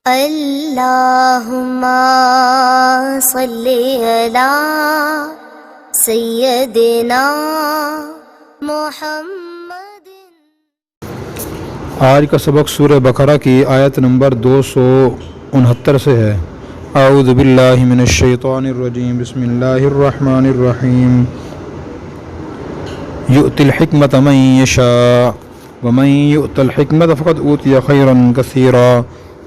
اللہم صلی علی سیدنا محمد۔ آج کا سبق سورہ بقرہ کی آیت نمبر 269 سے ہے۔ اعوذ باللہ من الشیطان الرجیم، بسم اللہ الرحمن الرحیم۔ یؤتی الحکمت من یشاء ومن یؤت الحکمت فقد اوتی خیرا کثیرا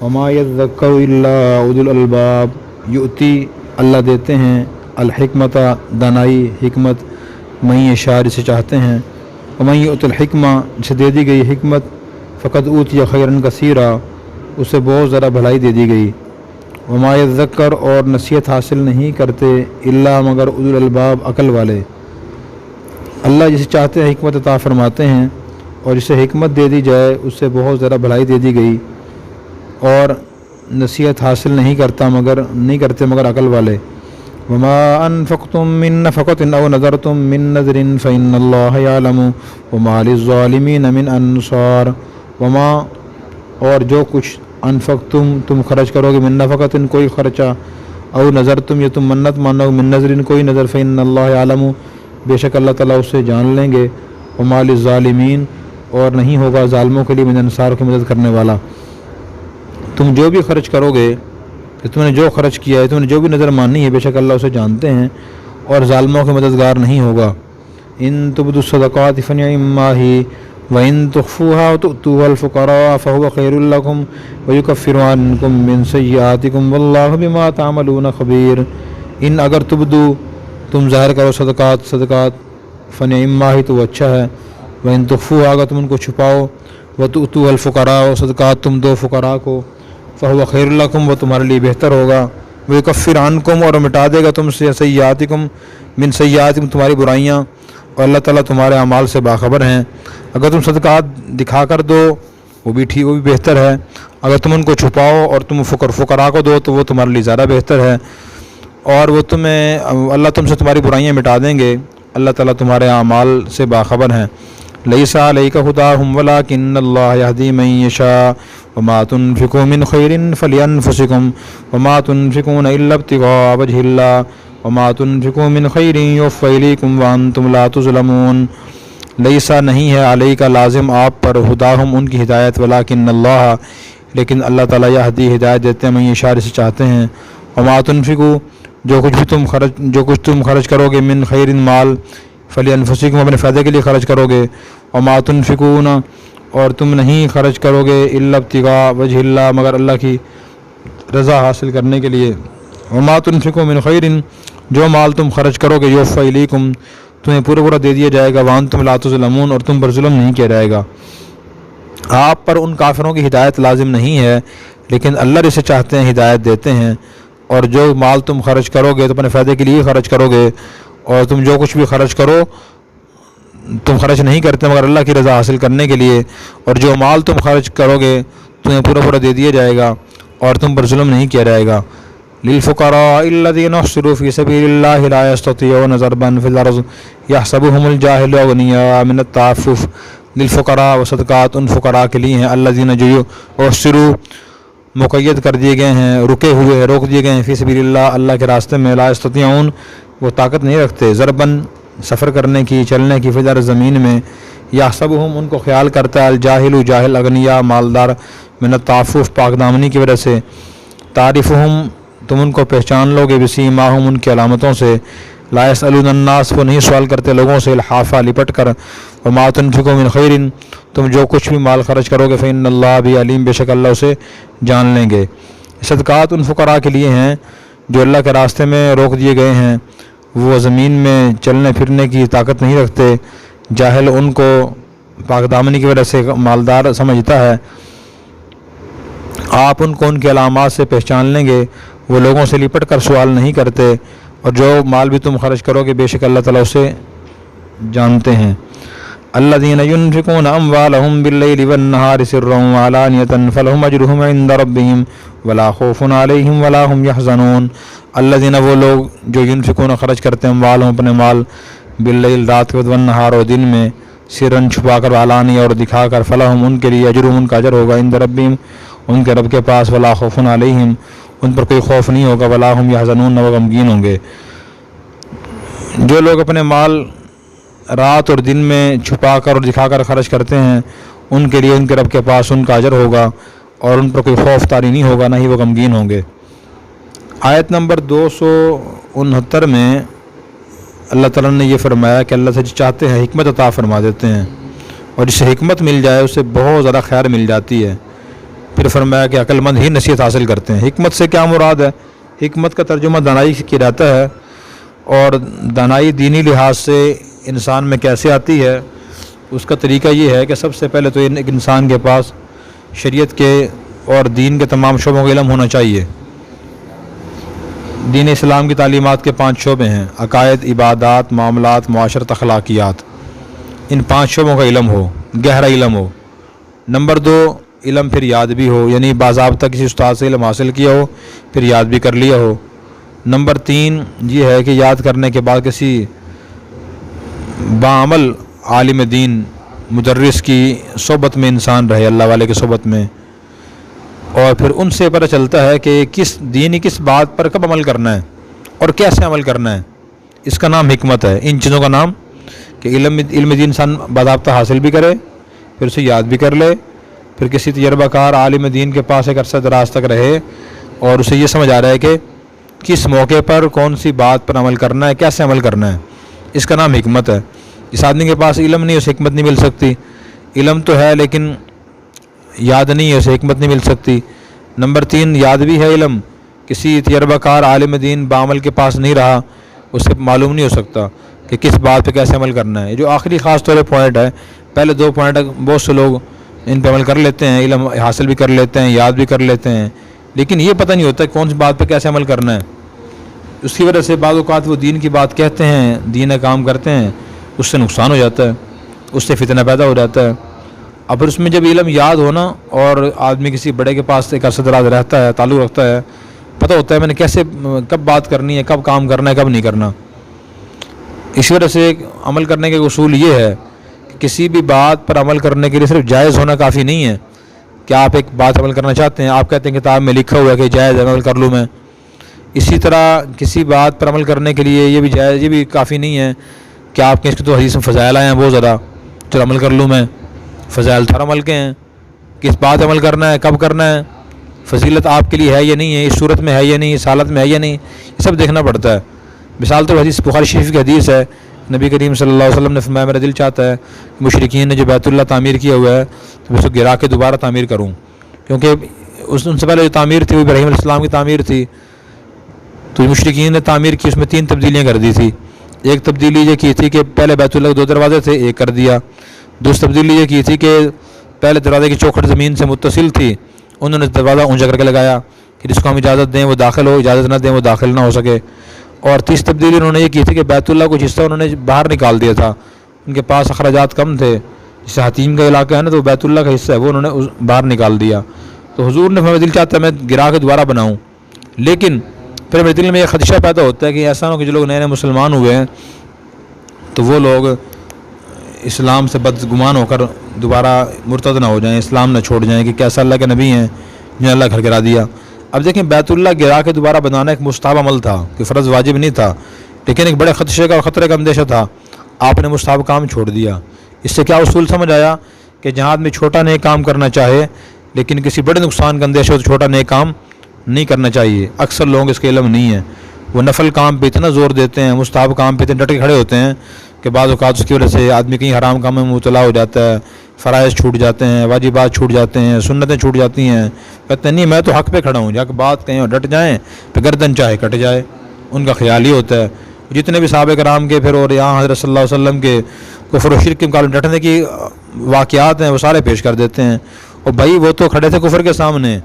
وما یذکر الا اولو الالباب۔ یؤتی اللہ دیتے ہیں، الحکمت دانائی، حکمت، من یشاء جسے چاہتے ہیں، ومن یؤت الحکمہ جسے دے دی گئی حکمت، فقد اوتی خیرا کثیرا اسے بہت زیادہ بھلائی دے دی گئی، وما یذکر اور نصیحت حاصل نہیں کرتے الا مگر اولو الالباب عقل والے۔ اللہ جسے چاہتے ہیں حکمت عطا فرماتے ہیں، اور جسے حکمت دے دی جائے اس سے بہت زیادہ بھلائی دے دی گئی، اور نصیحت حاصل نہیں کرتے مگر عقل والے۔ وما انفقتم من نفقۃ او نذرتم من نذر فإن اللہ یعلم وما للظالمین من انصار۔ وما اور جو کچھ انفقتم تم خرچ کرو گے، من نفقۃ کوئی خرچہ، او نذرتم یا تم منت مانو، من نذر کوئی نظر، فإن اللہ یعلم بے شک اللہ تعالیٰ اسے جان لیں گے، وما للظالمین اور نہیں ہوگا ظالموں کے لیے من انصار کی مدد کرنے والا۔ تم جو بھی خرچ کرو گے، کہ تم نے جو خرچ کیا ہے، تم نے جو بھی نظر مانی ہے، بے شک اللہ اسے جانتے ہیں اور ظالموں کے مددگار نہیں ہوگا۔ ان تبدوا الصدقات فنعما ہی وان تخفوها وتؤتوها الفقراء فهو خير لكم ويكفر عنكم من سيئاتكم والله بما تعملون خبير۔ ان اگر تبدو تم ظاہر کرو صدقات فنعما ہی تو اچھا ہے، وان تخفوها اگر تم ان کو چھپاؤ، وتؤتوها الفقراء صدقات تم دو فقراء کو، فهو خیر لکم وہ تمہارے لیے بہتر ہوگا، ویکفر عنکم اور مٹا دے گا تم سے سیئاتکم من سیئاتکم تمہاری برائیاں، اور اللہ تعالیٰ تمہارے اعمال سے باخبر ہیں۔ اگر تم صدقات دکھا کر دو وہ بھی بہتر ہے، اگر تم ان کو چھپاؤ اور تم فقراء کو دو تو وہ تمہارے لیے زیادہ بہتر ہے، اور وہ اللہ تم سے تمہاری برائیاں مٹا دیں گے، اللہ تعالیٰ تمہارے اعمال سے باخبر ہیں۔ لیس علیک ہداہم ولکن اللہ یہدی من یشاء وما تنفقوا من خیر فلانفسکم وما تنفقون الا ابتغاء وجہ اللہ وما تنفقوا من خیر یوفی الیکم وانتم لا تظلمون۔ لیسا نہیں ہے علیکا لازم آپ پر، ہداہم ان کی ہدایت، ولیکن اللہ لیکن اللہ تعالیٰ یہدی ہدایت دیتے ہیں من یشاء سے چاہتے ہیں، وما تنفقوا جو کچھ تم خرچ کرو گے، من خیر مال، فلانفسکم اپنے فائدے کے لیے خرچ کرو گے، وما تنفقون اور تم نہیں خرچ کرو گے الا ابتغاء وجہ اللہ مگر اللہ کی رضا حاصل کرنے کے لیے، وما تنفقوا من خیر جو مال تم خرچ کرو گے یوفی الیکم تمہیں پورا دے دیا جائے گا، وانتم لا تظلمون اور تم پر ظلم نہیں کیا جائے گا۔ آپ پر ان کافروں کی ہدایت لازم نہیں ہے، لیکن اللہ جسے چاہتے ہیں ہدایت دیتے ہیں، اور جو مال تم خرچ کرو گے تو اپنے فائدے کے لیے خرچ کرو گے، اور تم جو کچھ بھی خرچ کرو تم خرچ نہیں کرتے مگر اللہ کی رضا حاصل کرنے کے لیے، اور جو مال تم خرچ کرو گے تمہیں پورا دے دیا جائے گا اور تم پر ظلم نہیں کیا جائے گا۔ للفقراء الذين احصروا في سبيل الله لا يستطيعون ضربا في الارض يحسبهم الجاهل اغنياء من التعفف۔ للفقراء و صدقات ان فقراء کے لیے ہیں، الذين جو احصروا مقید کر دیے گئے ہیں، رکے ہوئے ہیں، روک دیے گئے ہیں، فی سبیل اللہ اللہ کے راستے میں، لا یستطیعون وہ طاقت نہیں رکھتے، ضرباً سفر کرنے کی، چلنے کی، فی الارض زمین میں، یحسبہم ان کو خیال کرتا ہے، الجاہل جاہل، اغنیاء مالدار، من التعفف پاک دامنی کی وجہ سے، تعریفہم تم ان کو پہچان لو گے، بسیماہم ان کی علامتوں سے، لا یسألون الناس وہ نہیں سوال کرتے لوگوں سے، الحافہ لپٹ کر، وما تنفقوا من خیر تم جو کچھ بھی مال خرچ کرو گے، فإن اللہ بھی علیم بے شک اللہ اسے جان لیں گے۔ صدقات ان فقراء کے لیے ہیں جو اللہ کے راستے میں روک دیے گئے ہیں، وہ زمین میں چلنے پھرنے کی طاقت نہیں رکھتے، جاہل ان کو پاک دامنی کی وجہ سے مالدار سمجھتا ہے، آپ ان کو ان کے علامات سے پہچان لیں گے، وہ لوگوں سے لپٹ کر سوال نہیں کرتے، اور جو مال بھی تم خرچ کرو گے بے شک اللہ تعالیٰ اسے جانتے ہیں۔ الذين ينفقون اموالهم بالليل والنهار سرا وعلانية فلهم اجرهم عند ربهم ولا خوف عليهم ولا هم يحزنون۔ الذين وہ لوگ جو ينفقون خرچ کرتے ہیں اموالهم اپنے مال، باللیل رات کو، والنہار اور دن میں، سرن چھپا کر، علانیہ اور دکھا کر، فلہم ان کے لیے اجرهم ان کا اجر ہوگا، عند ربهم ان کے رب کے پاس، ولا خوف علیہم، ان پر کوئی خوف نہیں ہوگا، ولا ہم یحزنون، نہ وہ غمگین ہوں گے۔ جو لوگ اپنے مال رات اور دن میں چھپا کر اور دکھا کر خرچ کرتے ہیں، ان کے لیے ان کے رب کے پاس ان کا اجر ہوگا اور ان پر کوئی خوف طاری نہیں ہوگا، نہ ہی وہ غمگین ہوں گے۔ آیت نمبر 269 میں اللہ تعالیٰ نے یہ فرمایا کہ اللہ سے جو چاہتے ہیں حکمت عطا فرما دیتے ہیں، اور جسے حکمت مل جائے اسے بہت زیادہ خیر مل جاتی ہے۔ پھر فرمایا کہ عقل مند ہی نصیحت حاصل کرتے ہیں۔ حکمت سے کیا مراد ہے؟ حکمت کا ترجمہ دانائی کیا جاتا ہے، اور دانائی دینی لحاظ سے انسان میں کیسے آتی ہے، اس کا طریقہ یہ ہے کہ سب سے پہلے تو ایک انسان کے پاس شریعت کے اور دین کے تمام شعبوں کا علم ہونا چاہیے۔ دین اسلام کی تعلیمات کے 5 شعبے ہیں: عقائد، عبادات، معاملات، معاشرت، اخلاقیات۔ ان 5 شعبوں کا علم ہو، گہرا علم ہو۔ نمبر 2، علم پھر یاد بھی ہو، یعنی باضابطہ کسی استاد سے علم حاصل کیا ہو پھر یاد بھی کر لیا ہو۔ نمبر 3 یہ ہے کہ یاد کرنے کے بعد کسی باعمل عالم دین مدرس کی صحبت میں انسان رہے، اللہ والے کی صحبت میں، اور پھر ان سے پتہ چلتا ہے کہ کس بات پر کب عمل کرنا ہے اور کیسے عمل کرنا ہے۔ اس کا نام حکمت ہے۔ ان چیزوں کا نام کہ علم دین انسان باضابطہ حاصل بھی کرے، پھر اسے یاد بھی کر لے، پھر کسی تجربہ کار عالم دین کے پاس ایک عرصہ دراز تک رہے اور اسے یہ سمجھ آ رہا ہے کہ کس موقع پر کون سی بات پر عمل کرنا ہے، کیسے عمل کرنا ہے۔ اس کا نام حکمت ہے۔ جس آدمی کے پاس علم نہیں اسے حکمت نہیں مل سکتی۔ علم تو ہے لیکن یاد نہیں ہے، اسے حکمت نہیں مل سکتی۔ نمبر 3، یاد بھی ہے علم، کسی تجربہ کار عالم دین بعمل کے پاس نہیں رہا، اسے معلوم نہیں ہو سکتا کہ کس بات پہ کیسے عمل کرنا ہے۔ جو آخری خاص طور پہ پوائنٹ ہے، پہلے 2 پوائنٹ بہت سے لوگ ان پہ عمل کر لیتے ہیں، علم حاصل بھی کر لیتے ہیں، یاد بھی کر لیتے ہیں، لیکن یہ پتہ نہیں ہوتا کہ کون سی بات پہ کیسے عمل کرنا ہے۔ اس کی وجہ سے بعض اوقات وہ دین کی بات کہتے ہیں، دین کام کرتے ہیں، اس سے نقصان ہو جاتا ہے، اس سے فتنہ پیدا ہو جاتا ہے۔ اب پھر اس میں جب علم یاد ہونا اور آدمی کسی بڑے کے پاس ایک عرصہ دراز رہتا ہے، تعلق رکھتا ہے، پتہ ہوتا ہے میں نے کیسے کب بات کرنی ہے، کب کام کرنا ہے، کب نہیں کرنا۔ اسی وجہ سے عمل کرنے کے اصول یہ ہے کہ کسی بھی بات پر عمل کرنے کے لیے صرف جائز ہونا کافی نہیں ہے کہ آپ ایک بات عمل کرنا چاہتے ہیں، آپ کہتے ہیں کتاب میں لکھا ہوا ہے کہ جائز ہے، عمل کر لوں میں۔ اسی طرح کسی بات پر عمل کرنے کے لیے یہ بھی کافی نہیں ہے کہ آپ کے اس کے تو حدیث میں فضائل آئے ہیں بہت زیادہ، چلو عمل کر لوں میں۔ فضائل تھر عمل کے ہیں، کس بات عمل کرنا ہے، کب کرنا ہے، فضیلت آپ کے لیے ہے یا نہیں ہے، اس صورت میں ہے یا نہیں، اس حالت میں ہے یا نہیں، یہ سب دیکھنا پڑتا ہے۔ مثال تو حدیث بخاری شریف کی حدیث ہے، نبی کریم صلی اللہ علیہ وسلم نے فرمایا میرا دل چاہتا ہے کہ مشرکین نے جو بیت اللہ تعمیر کیا ہوا ہے تو میں اس کو گرا کے دوبارہ تعمیر کروں، کیونکہ ان سے پہلے جو تعمیر تھی وہ ابراہیم علیہ السلام کی تعمیر تھی، تو مشرکین نے تعمیر کی، اس میں 3 تبدیلیاں کر دی تھی۔ ایک تبدیلی یہ کی تھی کہ پہلے بیت اللہ کے 2 دروازے تھے، ایک کر دیا۔ دوسری تبدیلی یہ کی تھی کہ پہلے دروازے کی چوکھٹ زمین سے متصل تھی، انہوں نے دروازہ اونچا کر کے لگایا کہ جس کو ہم اجازت دیں وہ داخل ہو، اجازت نہ دیں وہ داخل نہ ہو سکے۔ اور تیسری تبدیلی انہوں نے یہ کی تھی کہ بیت اللہ کچھ حصہ انہوں نے باہر نکال دیا تھا، ان کے پاس اخراجات کم تھے، جیسے حتیم کا علاقہ ہے نا، تو بیت اللہ کا حصہ ہے وہ انہوں نے باہر نکال دیا۔ تو حضور نے ہمیں دل چاہتا ہے میں گرا کے دوبارہ بناؤں، لیکن پھر میرے دل میں یہ خدشہ پیدا ہوتا ہے کہ ایسا نہ ہو کہ جو لوگ نئے مسلمان ہوئے ہیں تو وہ لوگ اسلام سے بدگمان ہو کر دوبارہ مرتد نہ ہو جائیں، اسلام نہ چھوڑ جائیں کہ کیسا اللہ کے نبی ہیں جنہیں اللہ گھر گرا دیا۔ اب دیکھیں بیت اللہ گرا کے دوبارہ بنانا ایک مستحب عمل تھا کہ فرض واجب نہیں تھا، لیکن ایک بڑے خدشے کا اور خطرے کا اندیشہ تھا، آپ نے مستحب کام چھوڑ دیا۔ اس سے کیا اصول سمجھ آیا کہ جہاں آدمی چھوٹا نیک کام کرنا چاہے لیکن کسی بڑے نقصان کا اندیشہ ہو تو چھوٹا نیک کام نہیں کرنا چاہیے۔ اکثر لوگ اس کے علم نہیں ہے، وہ نفل کام پہ اتنا زور دیتے ہیں، مستحب کام پہ اتنے ڈٹ کے کھڑے ہوتے ہیں کہ بعض اوقات اس کی وجہ سے آدمی کہیں حرام کام میں مبتلا ہو جاتا ہے، فرائض چھوٹ جاتے ہیں، واجبات چھوٹ جاتے ہیں، سنتیں چھوٹ جاتی ہیں، کہتے ہیں نہیں میں تو حق پہ کھڑا ہوں، حق بات کہیں اور ڈٹ جائیں پھر گردن چاہے کٹ جائے، ان کا خیال ہی ہوتا ہے۔ جتنے بھی صحابہ کرام کے پھر اور یہاں حضرت صلی اللہ علیہ وسلم کے کفر و شرک کے مقابلے ڈٹنے کی واقعات ہیں وہ سارے پیش کر دیتے ہیں، اور بھائی وہ تو کھڑے تھے کفر کے سامنے،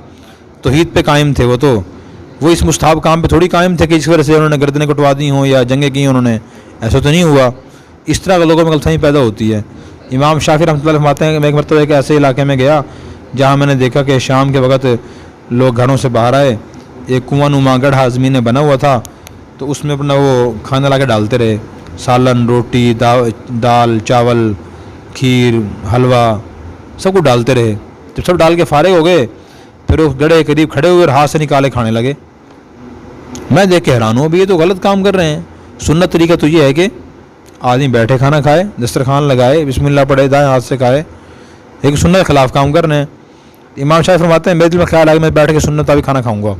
توحید پہ قائم تھے، وہ اس مستحب کام پہ تھوڑی قائم تھے کہ اس وجہ سے انہوں نے گردنیں کٹوا دی ہوں یا جنگیں کی انہوں نے، ایسا تو نہیں ہوا۔ اس طرح کے لوگوں میں غلط فہمی پیدا ہوتی ہے۔ امام شافعی رحمۃ اللہ فرماتے ہیں کہ میں ایک مرتبہ ایک ایسے علاقے میں گیا جہاں میں نے دیکھا کہ شام کے وقت لوگ گھروں سے باہر آئے، ایک کنواں نما گڑھا زمین میں بنا ہوا تھا، تو اس میں اپنا وہ کھانا لا کے ڈالتے رہے، سالن، روٹی، دال، چاول، کھیر، حلوہ، سب کو ڈالتے رہے۔ جب سب ڈال کے فارغ ہو گئے پھر پھر وہ گڑھے قریب کھڑے ہوئے اور ہاتھ سے نکالے کھانے لگے. میں دیکھ کے حیران ہوں ابھی یہ تو غلط کام کر رہے ہیں. سنت طریقہ تو یہ ہے کہ آدمی بیٹھے کھانا کھائے, دسترخوان لگائے, بسم اللہ پڑھے, دائیں ہاتھ سے کھائے. ایک سنت کے خلاف کام کر رہے ہیں. امام شافعی فرماتے ہیں میرے دل میں خیال آیا کہ میں بیٹھ کے سنت ابھی کھانا کھاؤں گا,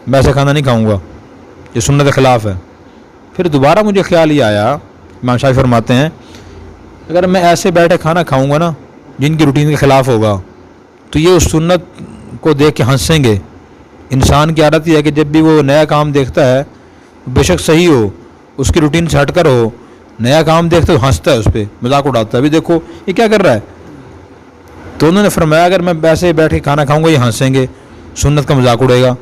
میں ایسے کھانا نہیں کھاؤں گا, یہ سنت کے خلاف ہے. پھر دوبارہ مجھے خیال یہ آیا, امام شافعی فرماتے ہیں اگر میں ایسے بیٹھے کھانا کھاؤں گا نا جن کی روٹین کے خلاف ہوگا تو یہ اس سنت کو دیکھ کے ہنسیں گے. انسان کی عادت یہ ہے کہ جب بھی وہ نیا کام دیکھتا ہے بے شک صحیح ہو, اس کی روٹین سے ہٹ کر ہو, نیا کام دیکھتے ہو ہنستا ہے, اس پہ مذاق اڑاتا ہے, ابھی دیکھو یہ کیا کر رہا ہے. تو انہوں نے فرمایا اگر میں ایسے بیٹھ کے کھانا کھاؤں گا یہ ہنسیں گے, سنت کا مذاق اڑے گا.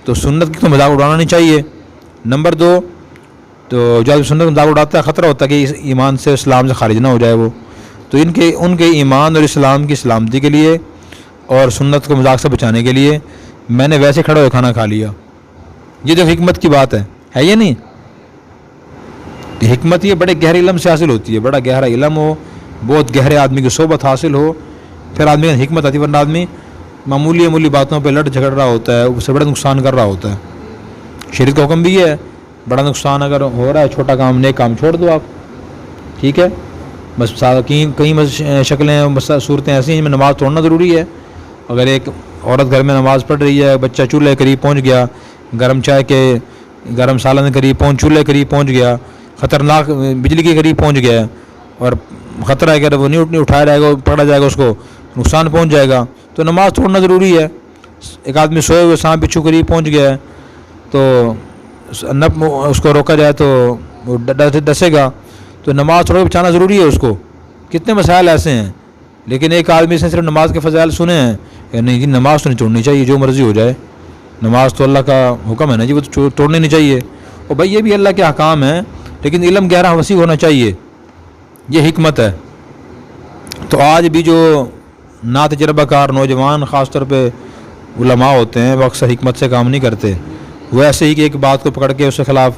تو سنت کی تو مذاق اڑانا نہیں چاہیے. نمبر 2, تو جو سنت کا مذاق اڑاتا ہے خطرہ ہوتا ہے کہ ایمان سے اسلام سے خارج نہ ہو جائے وہ. تو ان کے ایمان اور اسلام کی سلامتی کے لیے اور سنت کو مذاق سے بچانے کے لیے میں نے ویسے کھڑے ہوئے کھانا کھا لیا. یہ جو حکمت کی بات ہے یہ نہیں. حکمت یہ بڑے گہرے علم سے حاصل ہوتی ہے, بڑا گہرا علم ہو, بہت گہرے آدمی کی صحبت حاصل ہو, پھر آدمی کی حکمت آتی ہے. ورنہ آدمی معمولی باتوں پہ لڑ جھگڑ رہا ہوتا ہے, اس سے بڑا نقصان کر رہا ہوتا ہے. شریعت کا حکم بھی یہ ہے بڑا نقصان اگر ہو رہا ہے چھوٹا کام نیک کام چھوڑ دو آپ, ٹھیک ہے. بس کئی شکلیں صورتیں ایسی ہیں جن میں نماز توڑنا ضروری ہے. اگر ایک عورت گھر میں نماز پڑھ رہی ہے, بچہ چولہے قریب پہنچ گیا, گرم چائے کے گرم سالن قریب چولہے قریب پہنچ گیا, خطرناک بجلی کے قریب پہنچ گیا اور خطرہ ہے کہ وہ نہیں اٹھایا جائے گا, پکڑا جائے گا, اس کو نقصان پہنچ جائے گا, تو نماز توڑنا ضروری ہے. ایک آدمی سوئے ہوئے سانپ بچھو قریب پہنچ گیا ہے تو اس کو روکا جائے تو وہ ڈسے گا, تو نماز توڑ کے بچانا ضروری ہے اس کو. کتنے مسائل ایسے ہیں, لیکن ایک آدمی سے صرف نماز کے فضائل سنے ہیں کہ نہیں جی نماز تو نہیں توڑنی چاہیے, جو مرضی ہو جائے, نماز تو اللہ کا حکم ہے نا جی, وہ تو توڑنی نہیں چاہیے. اور بھائی یہ بھی اللہ کے احکام ہیں لیکن علم گہرا وسیع ہونا چاہیے, یہ حکمت ہے. تو آج بھی جو ناتجربہ کار نوجوان خاص طور پہ علماء ہوتے ہیں وہ اکثر حکمت سے کام نہیں کرتے. وہ ایسے ہی کہ ایک بات کو پکڑ کے اس کے خلاف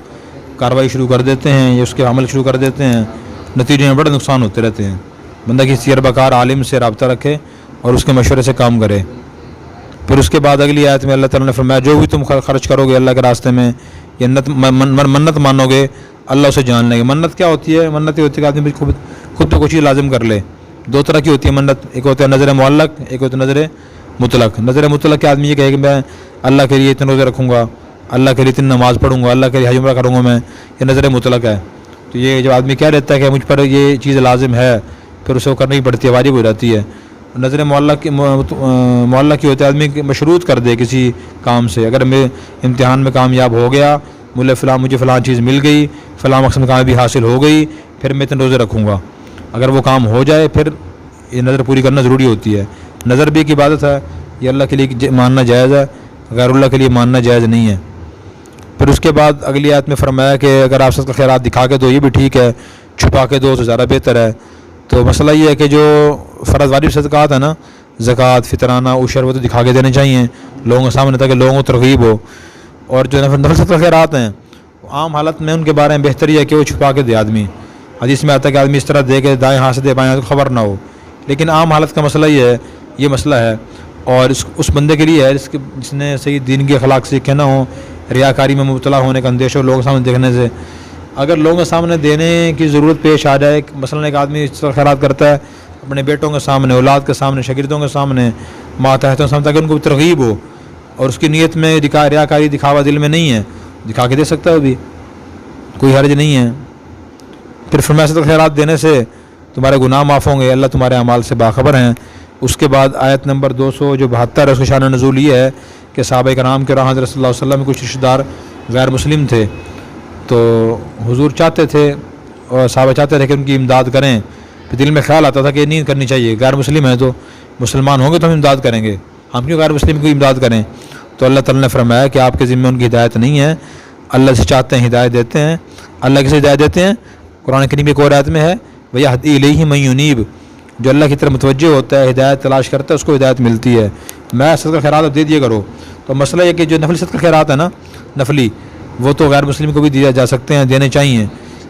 کارروائی شروع کر دیتے ہیں یا اس کے عمل شروع کر دیتے ہیں, نتیجے میں بڑے نقصان ہوتے رہتے ہیں. بندہ کسی تجربہ کار عالم سے رابطہ رکھے اور اس کے مشورے سے کام کرے. پھر اس کے بعد اگلی آیت میں اللہ تعالیٰ نے فرمایا جو بھی تم خرچ کرو گے اللہ کے راستے میں یا منت مانو گے اللہ اسے جان لیں گے. منت کیا ہوتی ہے؟ منت یہ ہوتی ہے کہ آدمی خود پہ کچھ لازم کر لے. 2 طرح کی ہوتی ہے منت, ایک ہوتا ہے نظر معلق, ایک ہوتا ہے نظر مطلق. نظر مطلق کے آدمی یہ کہے کہ میں اللہ کے لیے اتنے روزے رکھوں گا, اللہ کے لیے اتنی نماز پڑھوں گا, اللہ کے لیے حج عمرہ کروں گا میں, یہ نظر مطلق ہے. تو یہ جب آدمی کہہ دیتا ہے کہ مجھ پر یہ چیز لازم ہے پھر اسے وہ کرنی پڑتی ہے, واجب ہو جاتی ہے. نظر معلق کی ہوتی ہے آدمی مشروط کر دے کسی کام سے, اگر میں امتحان میں کامیاب ہو گیا, مجھے فلاں چیز مل گئی, فلاں مقصد میں کامیابی حاصل ہو گئی, پھر میں اتنے روزے رکھوں گا. اگر وہ کام ہو جائے پھر یہ نظر پوری کرنا ضروری ہوتی ہے. نظر بھی ایک عبادت ہے, یہ اللہ کے لیے ماننا جائز ہے, غیر اللہ کے لیے ماننا جائز نہیں ہے. پھر اس کے بعد اگلی آیت میں فرمایا کہ اگر آپ صدقہ خیرات دکھا کے دو یہ بھی ٹھیک ہے, چھپا کے دو تو زیادہ بہتر ہے. تو مسئلہ یہ ہے کہ جو فرض واجب صدقات ہیں نا, زکوٰۃ, فطرانہ, عشر, وہ تو دکھا کے دینے چاہیے لوگوں کے سامنے تاکہ لوگوں کو ترغیب ہو. اور جو نفل صدقہ خیرات ہیں عام حالت میں ان کے بارے میں بہتر ہے کہ وہ چھپا کے دے آدمی. حدیث میں آتا ہے کہ آدمی اس طرح دے کے دائیں ہاتھ سے دے بائیں ہاتھ کو خبر نہ ہو. لیکن عام حالت کا مسئلہ یہ مسئلہ ہے اور اس بندے کے لیے ہے جس نے صحیح دین کے اخلاق سیکھے نہ ہوں, ریاکاری میں مبتلا ہونے کا اندیشہ لوگوں کے سامنے دیکھنے سے. اگر لوگوں کے سامنے دینے کی ضرورت پیش آ جائے, مثلا ایک آدمی اس طرح خیرات کرتا ہے اپنے بیٹوں کے سامنے, اولاد کے سامنے, شاگردوں کے سامنے, ماتحتوں کے سامنے, تاکہ ان کو ترغیب ہو اور اس کی نیت میں ریاکاری دکھاوا دل میں نہیں ہے, دکھا کے دے سکتا ہے, وہ بھی کوئی حرج نہیں ہے. پھر فرمایا صدقہ خیرات دینے سے تمہارے گناہ معاف ہوں گے, اللہ تمہارے اعمال سے باخبر ہیں. اس کے بعد آیت نمبر 272 اس کے شان نزول یہ ہے کہ صحابہ کرام کے حضرت صلی اللہ علیہ وسلم میں کچھ رشتہ دار غیر مسلم تھے, تو حضور چاہتے تھے اور صحابہ چاہتے تھے کہ ان کی امداد کریں. پھر دل میں خیال آتا تھا کہ نہیں کرنی چاہیے, غیر مسلم ہیں تو مسلمان ہوں گے تو ہم امداد کریں گے, ہم کیوں غیر مسلم کی امداد کریں. تو اللہ تعالیٰ نے فرمایا کہ آپ کے ذمہ ان کی ہدایت نہیں ہے, اللہ سے چاہتے ہیں ہدایت دیتے ہیں. اللہ کسے ہدایت دیتے ہیں؟ قرآن کریم کی ایک اور آیت میں ہے وَيَهْدِي إِلَيْهِ مَن يُنِيبُ, جو اللہ کی طرف متوجہ ہوتا ہے, ہدایت تلاش کرتا ہے, اس کو ہدایت ملتی ہے. میں صدقہ خیرات دے دیا کرو. تو مسئلہ یہ کہ جو نفلی صدقہ خیرات ہے نا, نفلی, وہ تو غیر مسلم کو بھی دیا جا سکتے ہیں, دینے چاہیے.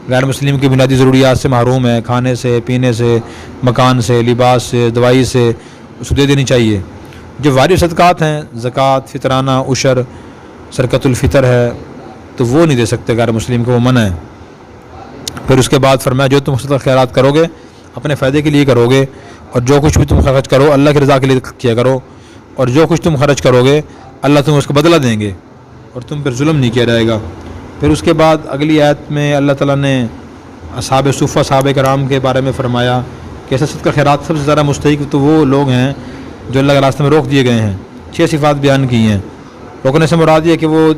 غیر مسلم کی بنیادی ضروریات سے محروم ہے, کھانے سے, پینے سے, مکان سے, لباس سے, دوائی سے, اس کو دے دینی چاہیے. جو واجب صدقات ہیں زکوٰۃ، فطرانہ، عشر، صدقۃ الفطر ہے تو وہ نہیں دے سکتے غیر مسلم کو، وہ منع ہے۔ پھر اس کے بعد فرمایا جو تم صدقہ خیرات کرو گے اپنے فائدے کے لیے کرو گے، اور جو کچھ بھی تم خرچ کرو اللہ کی رضا کے لیے کیا کرو، اور جو کچھ تم خرچ کرو گے اللہ تمہیں اس کا بدلہ دیں گے اور تم پر ظلم نہیں کیا جائے گا۔ پھر اس کے بعد اگلی آیت میں اللہ تعالیٰ نے اصحاب صفہ صحابہ کرام کے بارے میں فرمایا کہ ایسا صدقہ خیرات سب سے زیادہ مستحق تو وہ لوگ ہیں جو اللہ کے راستے میں روک دیے گئے ہیں۔ 6 صفات بیان کی ہیں۔ روکنے سے مراد یہ کہ وہ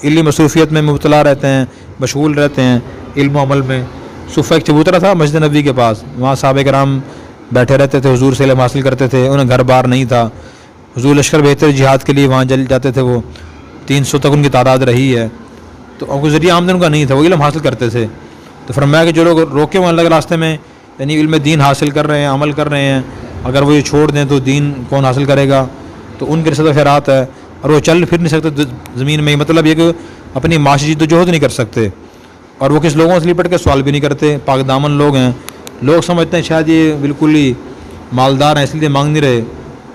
علمی مصروفیت میں مبتلا رہتے ہیں، مشغول رہتے ہیں علم و عمل میں۔ صفہ ایک چبوترا تھا مسجد نبوی کے پاس، وہاں صحابہ کرام بیٹھے رہتے تھے، حضور سے علم حاصل کرتے تھے، انہیں گھر بار نہیں تھا، حضور لشکر بھیجتے جہاد کے لیے وہاں جل جاتے تھے، وہ 300 تک ان کی تعداد رہی ہے، تو ان کو ذریعہ آمدن کا نہیں تھا، وہ علم حاصل کرتے تھے۔ تو فرمایا کہ جو لوگ روکے ہوئے اللہ کے راستے میں یعنی علم دین حاصل کر رہے ہیں، عمل کر رہے ہیں، اگر وہ یہ چھوڑ دیں تو دین کون حاصل کرے گا، تو ان کے صدقہ خیرات ہے، اور وہ چل پھر نہیں سکتے زمین میں، مطلب یہ کہ اپنی معاشی جد و جہد نہیں کر سکتے، اور وہ کس لوگوں سے لپٹ کے سوال بھی نہیں کرتے، پاک دامن لوگ ہیں۔ لوگ سمجھتے ہیں شاید یہ بالکل ہی مالدار ہیں اس لیے مانگ نہیں رہے،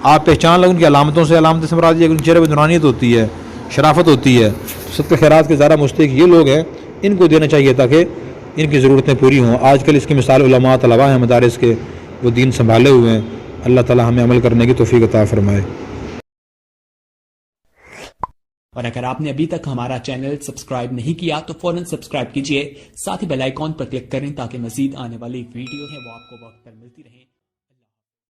آپ پہچان لیں ان کی علامتوں سے، علامت سے مراد یہ کہ ان کے چہرے پہ نورانیت ہوتی ہے، شرافت ہوتی ہے۔ صدقہ خیرات کے زیادہ مستحق یہ لوگ ہیں، ان کو دینا چاہیے تاکہ ان کی ضرورتیں پوری ہوں۔ آج کل اس کی مثال علماء طلباء ہیں مدارس کے، وہ دین سنبھالے ہوئے ہیں۔ اللہ تعالی ہمیں عمل کرنے کی توفیق عطا فرمائے۔ اور اگر آپ نے ابھی تک ہمارا چینل سبسکرائب نہیں کیا تو فوراً سبسکرائب کیجئے، ساتھ ہی بیل آئیکن پر کلک کریں تاکہ مزید آنے والی ویڈیو ہیں وہ آپ کو وقت پر ملتی رہیں۔